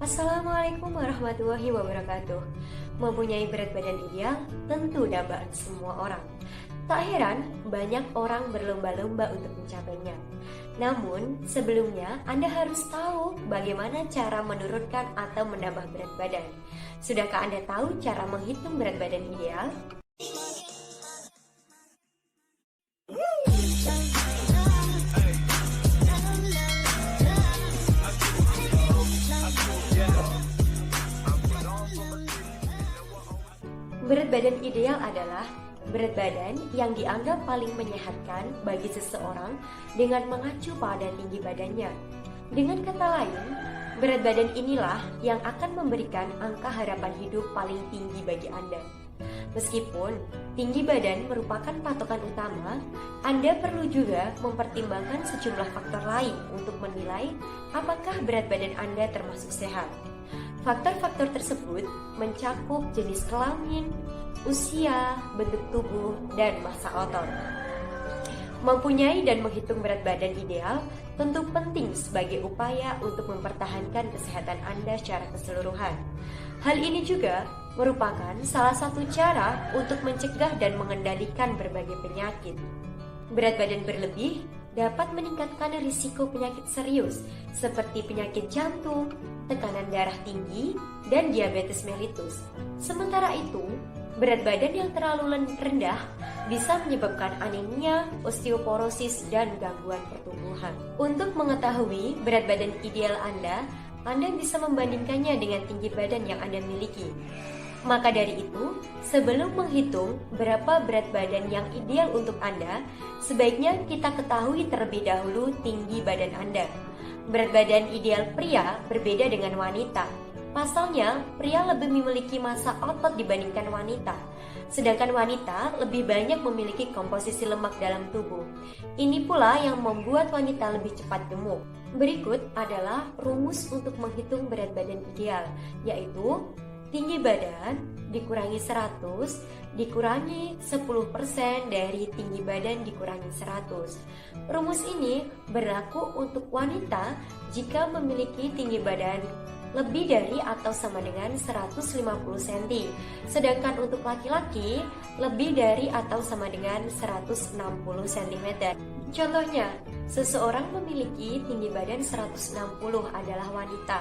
Assalamualaikum warahmatullahi wabarakatuh. Mempunyai berat badan ideal tentu dambaan semua orang. Tak heran banyak orang berlomba-lomba untuk mencapainya. Namun sebelumnya Anda harus tahu bagaimana cara menurunkan atau menambah berat badan. Sudahkah Anda tahu cara menghitung berat badan ideal? Berat badan ideal adalah berat badan yang dianggap paling menyehatkan bagi seseorang dengan mengacu pada tinggi badannya. Dengan kata lain, berat badan inilah yang akan memberikan angka harapan hidup paling tinggi bagi Anda. Meskipun tinggi badan merupakan patokan utama, Anda perlu juga mempertimbangkan sejumlah faktor lain untuk menilai apakah berat badan Anda termasuk sehat. Faktor-faktor tersebut mencakup jenis kelamin, usia, bentuk tubuh, dan massa otot. Mempunyai dan menghitung berat badan ideal tentu penting sebagai upaya untuk mempertahankan kesehatan Anda secara keseluruhan. Hal ini juga merupakan salah satu cara untuk mencegah dan mengendalikan berbagai penyakit. Berat badan berlebih dapat meningkatkan risiko penyakit serius seperti penyakit jantung, tekanan darah tinggi, dan diabetes mellitus. Sementara itu, berat badan yang terlalu rendah bisa menyebabkan anemia, osteoporosis, dan gangguan pertumbuhan. Untuk mengetahui berat badan ideal Anda bisa membandingkannya dengan tinggi badan yang Anda miliki. Maka dari itu, sebelum menghitung berapa berat badan yang ideal untuk Anda, sebaiknya kita ketahui terlebih dahulu tinggi badan Anda. Berat badan ideal pria berbeda dengan wanita. Pasalnya, pria lebih memiliki massa otot dibandingkan wanita, sedangkan wanita lebih banyak memiliki komposisi lemak dalam tubuh. Ini pula yang membuat wanita lebih cepat gemuk. Berikut adalah rumus untuk menghitung berat badan ideal, yaitu tinggi badan dikurangi 100 dikurangi 10% dari tinggi badan dikurangi 100. Rumus ini berlaku untuk wanita jika memiliki tinggi badan lebih dari atau sama dengan 150 cm, sedangkan untuk laki-laki lebih dari atau sama dengan 160 cm. Contohnya, seseorang memiliki tinggi badan 160 adalah wanita.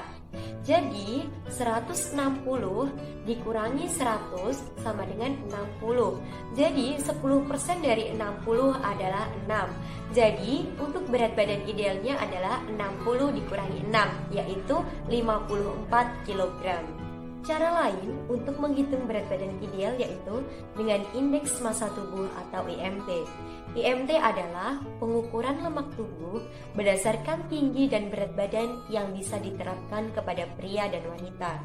Jadi, 160 dikurangi 100 sama dengan 60. Jadi, 10% dari 60 adalah 6. Jadi, untuk berat badan idealnya adalah 60 dikurangi 6, yaitu 54 kg. Cara lain untuk menghitung berat badan ideal yaitu dengan indeks massa tubuh atau IMT. IMT adalah pengukuran lemak tubuh berdasarkan tinggi dan berat badan yang bisa diterapkan kepada pria dan wanita.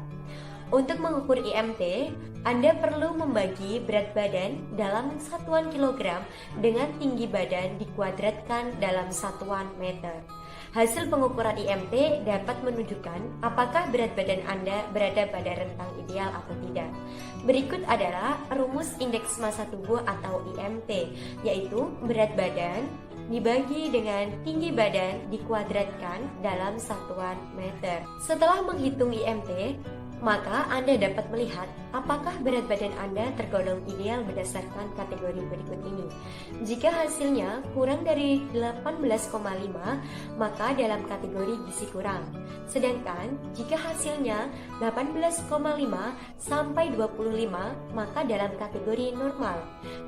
Untuk mengukur IMT, Anda perlu membagi berat badan dalam satuan kilogram dengan tinggi badan dikuadratkan dalam satuan meter. Hasil pengukuran IMT dapat menunjukkan apakah berat badan Anda berada pada rentang ideal atau tidak. Berikut adalah rumus indeks massa tubuh atau IMT, yaitu berat badan dibagi dengan tinggi badan dikuadratkan dalam satuan meter. Setelah menghitung IMT, maka Anda dapat melihat apakah berat badan Anda tergolong ideal berdasarkan kategori berikut ini. Jika hasilnya kurang dari 18,5, maka dalam kategori gizi kurang. Sedangkan jika hasilnya 18,5 sampai 25, maka dalam kategori normal.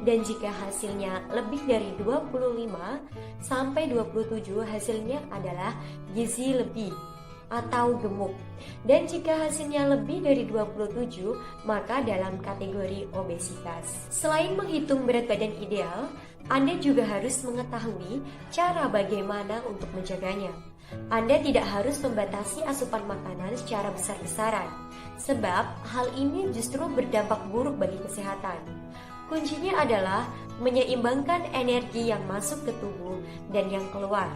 Dan jika hasilnya lebih dari 25 sampai 27, hasilnya adalah gizi lebih atau gemuk. Dan jika hasilnya lebih dari 27, maka dalam kategori obesitas. Selain menghitung berat badan ideal, Anda juga harus mengetahui cara bagaimana untuk menjaganya. Anda tidak harus membatasi asupan makanan secara besar-besaran, sebab hal ini justru berdampak buruk bagi kesehatan. Kuncinya adalah menyeimbangkan energi yang masuk ke tubuh dan yang keluar.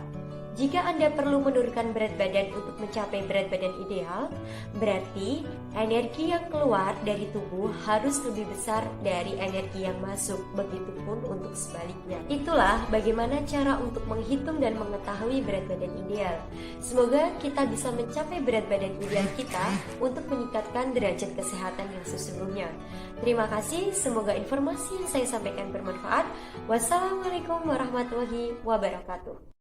Jika Anda perlu menurunkan berat badan untuk mencapai berat badan ideal, berarti energi yang keluar dari tubuh harus lebih besar dari energi yang masuk, begitupun untuk sebaliknya. Itulah bagaimana cara untuk menghitung dan mengetahui berat badan ideal. Semoga kita bisa mencapai berat badan ideal kita untuk meningkatkan derajat kesehatan yang sesungguhnya. Terima kasih, semoga informasi yang saya sampaikan bermanfaat. Wassalamualaikum warahmatullahi wabarakatuh.